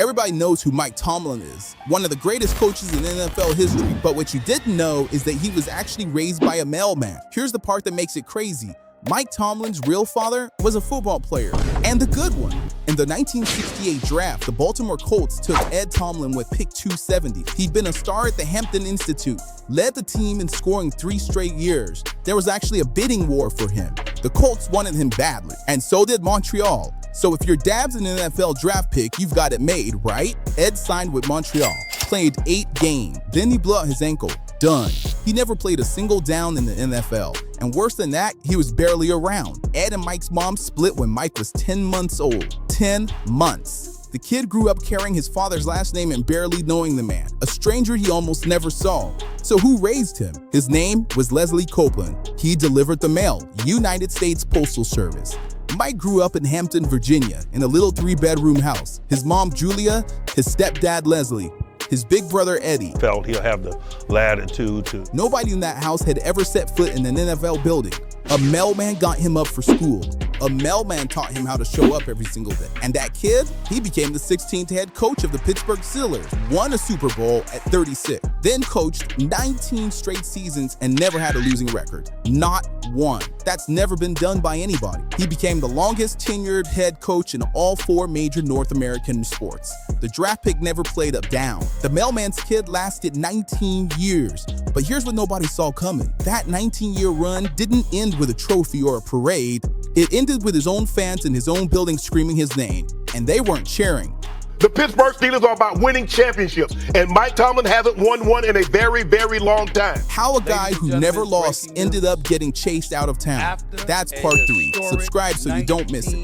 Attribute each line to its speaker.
Speaker 1: Everybody knows who Mike Tomlin is, one of the greatest coaches in NFL history, but what you didn't know is that he was actually raised by a mailman. Here's the part that makes it crazy. Mike Tomlin's real father was a football player, and a good one. In the 1968 draft, the Baltimore Colts took Ed Tomlin with pick 270. He'd been a star at the Hampton Institute, led the team in scoring 3 straight years. There was actually a bidding war for him. The Colts wanted him badly, and so did Montreal. So if your dad's an NFL draft pick, you've got it made, right? Ed signed with Montreal, played 8 games, then he blew out his ankle. Done. He never played a single down in the NFL. And worse than that, he was barely around. Ed and Mike's mom split when Mike was 10 months old. 10 months. The kid grew up carrying his father's last name and barely knowing the man, a stranger he almost never saw. So who raised him? His name was Leslie Copeland. He delivered the mail, United States Postal Service. Mike grew up in Hampton, Virginia, in a little 3-bedroom house. His mom, Julia, his stepdad, Leslie, his big brother, Eddie.
Speaker 2: Felt he'll have the latitude to.
Speaker 1: Nobody in that house had ever set foot in an NFL building. A mailman got him up for school. A mailman taught him how to show up every single day. And that kid, he became the 16th head coach of the Pittsburgh Steelers, won a Super Bowl at 36, then coached 19 straight seasons and never had a losing record. Not one. That's never been done by anybody. He became the longest tenured head coach in all 4 major North American sports. The draft pick never played up down. The mailman's kid lasted 19 years. But here's what nobody saw coming. That 19-year run didn't end with a trophy or a parade. It ended with his own fans in his own building screaming his name, and they weren't cheering.
Speaker 3: The Pittsburgh Steelers are about winning championships, and Mike Tomlin hasn't won one in a very, very long time.
Speaker 1: How a guy who never lost ended up getting chased out of town. That's part 3. Subscribe so you don't miss it.